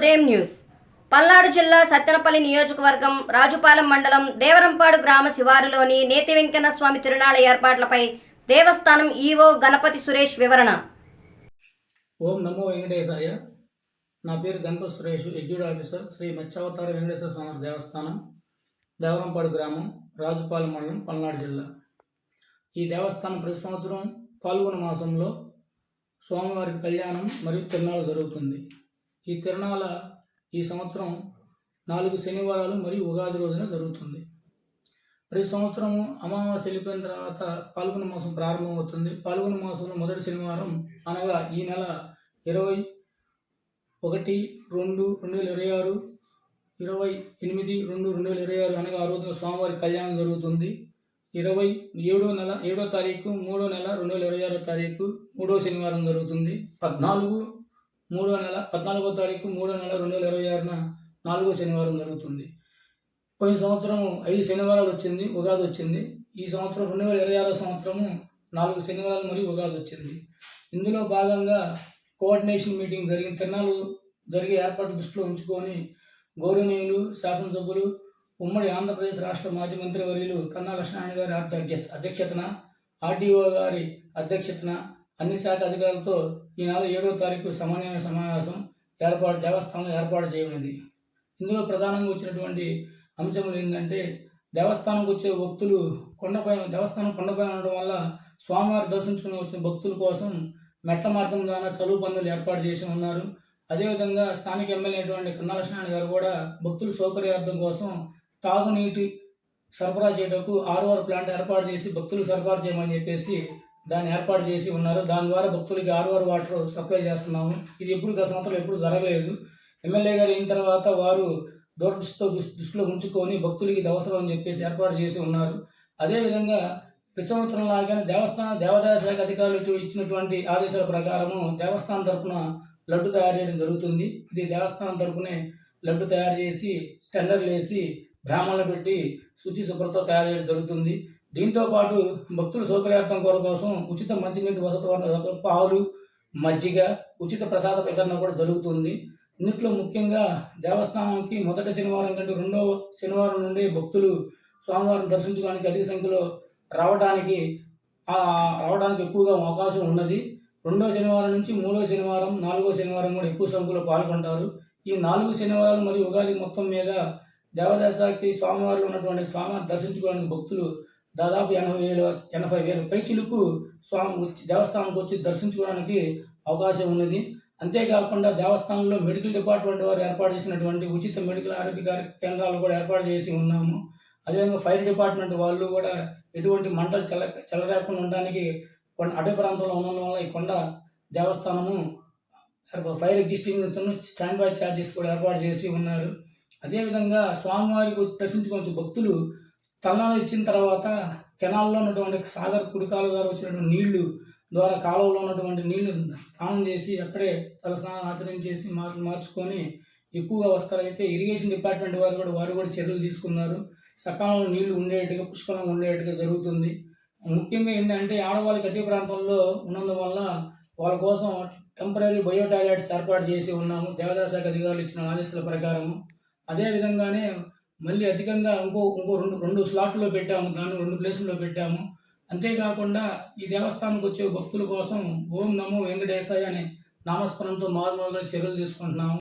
ఉదయం న్యూస్. పల్నాడు జిల్లా సత్తెనపల్లి నియోజకవర్గం రాజుపాలెం మండలం దేవరంపాడు గ్రామ శివారులోని నేతి వెంకన్న స్వామి తిరునాళ్ల ఏర్పాట్లపై దేవస్థానం ఈవో గణపతి సురేష్ వివరణ. ఓం నమో వెంకటేశాయ. నా పేరు గణపతి సురేష్, ఎగ్జిక్యూటివ్ ఆఫీసర్, శ్రీ మత్స్యావతార వెంకటేశ్వర స్వామి దేవస్థానం, దేవరంపాడు గ్రామం, రాజుపాలెం మండలం, పల్నాడు జిల్లా. ఈ దేవస్థానం ప్రతి సంవత్సరం పాల్గొన మాసంలో స్వామివారికి కళ్యాణం మరియు తిరునాళ్ళు జరుగుతుంది. ఈ తిరునాళ్ళ ఈ సంవత్సరం 4 శనివారాలు మరియు ఉగాది రోజున జరుగుతుంది. ప్రతి సంవత్సరము అమావాస్య వెళ్ళిపోయిన తర్వాత పాల్గొన మాసం ప్రారంభమవుతుంది. పాల్గొన మాసంలో మొదటి శనివారం అనగా ఈ నెల 21/2/2026, 28/2/2026 అనగా ఆ రోజున స్వామివారి కళ్యాణం జరుగుతుంది. 27వ తారీఖు 3వ నెల 2026 తారీఖు 3వ శనివారం జరుగుతుంది. 14వ తారీఖు 3వ నెల 2026న 4వ శనివారం జరుగుతుంది. పోయిన సంవత్సరం 5 శనివారాలు వచ్చింది, ఉగాది వచ్చింది. ఈ సంవత్సరం 2026 సంవత్సరము 4 శనివారాలు మరియు ఉగాది వచ్చింది. ఇందులో భాగంగా కోఆర్డినేషన్ మీటింగ్ జరిగిన తిరునాళ్ళు జరిగే ఏర్పాటు దృష్టిలో ఉంచుకొని గౌరవనీయులు శాసనసభ్యులు ఉమ్మడి ఆంధ్రప్రదేశ్ రాష్ట్ర మాజీ మంత్రి వర్యులు కన్నా లక్ష్మీనారాయణ గారి అధ్యక్షతన, ఆర్డీఓ గారి అధ్యక్షతన అన్ని శాఖ అధికారులతో ఈ నెల 7వ తారీఖు సమన్వయ సమావేశం దేవస్థానంలో ఏర్పాటు చేయనుంది. ఇందులో ప్రధానంగా వచ్చినటువంటి అంశములు ఏంటంటే, దేవస్థానంకి వచ్చే భక్తులు దేవస్థానం కొండపై ఉండడం వల్ల స్వామివారి దర్శించుకుని వచ్చిన భక్తుల కోసం మెట్ల మార్గం ద్వారా చలువు పన్నులు ఏర్పాటు చేసి ఉన్నారు. అదేవిధంగా స్థానిక ఎమ్మెల్యే అయినటువంటి కన్నా లక్ష్మీనారాయణ గారు కూడా భక్తుల సౌకర్యార్థం కోసం తాగునీటి సరఫరా చేయటకు ఆర్ఓఆర్ ప్లాంట్ ఏర్పాటు చేసి భక్తులు సరఫరా చేయమని చెప్పేసి దాన్ని ఏర్పాటు చేసి ఉన్నారు. దాని ద్వారా భక్తులకి ఆర్ఓఆర్ వాటర్ సప్లై చేస్తున్నాము. ఇది గత సంవత్సరం ఎప్పుడు జరగలేదు. ఎమ్మెల్యే గారు అయిన తర్వాత వారు దృష్టిలో ఉంచుకొని భక్తులకి ఇది అవసరం అని చెప్పేసి ఏర్పాటు చేసి ఉన్నారు. అదేవిధంగా ప్రతి సంవత్సరం లాగానే దేవాదాయ శాఖ అధికారులు ఇచ్చినటువంటి ఆదేశాల ప్రకారము దేవస్థానం తరఫున లడ్డు తయారు చేయడం జరుగుతుంది. ఇది దేవస్థానం తరఫునే లడ్డు తయారు చేసి టెండర్లు వేసి బ్రాహ్మణులు పెట్టి శుచి శుభ్రతో తయారు చేయడం జరుగుతుంది. దీంతో పాటు భక్తుల సౌకర్యార్థం కోసం ఉచిత మంచినీటి వసతి, పాలు, మజ్జిగ, ఉచిత ప్రసాద వితరణ కూడా జరుగుతుంది. ఇందులో ముఖ్యంగా దేవస్థానానికి మొదటి శనివారం కంటే 2వ శనివారం నుండి భక్తులు స్వామివారిని దర్శించడానికి అధిక సంఖ్యలో రావడానికి ఎక్కువగా అవకాశం ఉన్నది. 2వ శనివారం నుంచి 3వ శనివారం, 4వ శనివారం కూడా ఎక్కువ సంఖ్యలో పాల్గొంటారు. ఈ 4 శనివారాలు మరియు ఉగాది మొత్తం మీద దేవాదాయ శాఖకి స్వామివారిలో ఉన్నటువంటి స్వామివారిని దర్శించుకోవడానికి భక్తులు దాదాపు 80,000 పైచిలుకు దేవస్థానానికి వచ్చి దర్శించుకోవడానికి అవకాశం ఉన్నది. అంతేకాకుండా దేవస్థానంలో మెడికల్ డిపార్ట్మెంట్ వారు ఏర్పాటు చేసినటువంటి ఉచిత మెడికల్ ఆరోగ్య కేంద్రాలు కూడా ఏర్పాటు చేసి ఉన్నాము. అదేవిధంగా ఫైర్ డిపార్ట్మెంట్ వాళ్ళు కూడా ఎటువంటి మంటలు చెలరేకుండా ఉండడానికి అటవీ ప్రాంతంలో ఉండడం వల్ల ఈ కొండ దేవస్థానము fire existing stand by charges కూడా ఏర్పాటు చేసి ఉన్నారు. అదేవిధంగా స్వామివారికి దర్శించుకోవచ్చు భక్తులు తలనాలు ఇచ్చిన తర్వాత కెనాల్లో ఉన్నటువంటి సాగర్ కుడికాల ద్వారా వచ్చినటువంటి నీళ్లు ద్వారా కాలువలో ఉన్నటువంటి నీళ్లు స్నానం చేసి అక్కడే తలస్నానం ఆచరించేసి మార్చుకొని ఎక్కువగా వస్తారైతే ఇరిగేషన్ డిపార్ట్మెంట్ వారు కూడా చర్యలు తీసుకున్నారు. సకాలంలో నీళ్లు ఉండేట్టుగా పుష్కలంగా ఉండేట్టుగా జరుగుతుంది. ముఖ్యంగా ఏంటంటే ఆడవాళ్ళకి అటవీ ప్రాంతంలో ఉన్నందువల్ల వాళ్ళ కోసం టెంపరీ బయో టాయిలెట్స్ ఏర్పాటు చేసి ఉన్నాము దేవాదాయ శాఖ అధికారులు ఇచ్చిన ఆదేశాల ప్రకారము. అదేవిధంగానే మళ్ళీ అధికంగా ఇంకో 2 స్లాట్లో పెట్టాము, దాన్ని 2 ప్లేసుల్లో పెట్టాము. అంతేకాకుండా ఈ దేవస్థానంకి వచ్చే భక్తుల కోసం ఓం నమో వెంకటేశాయ అనే నామస్మరణతో మారుమూలుగా చర్యలు తీసుకుంటున్నాము.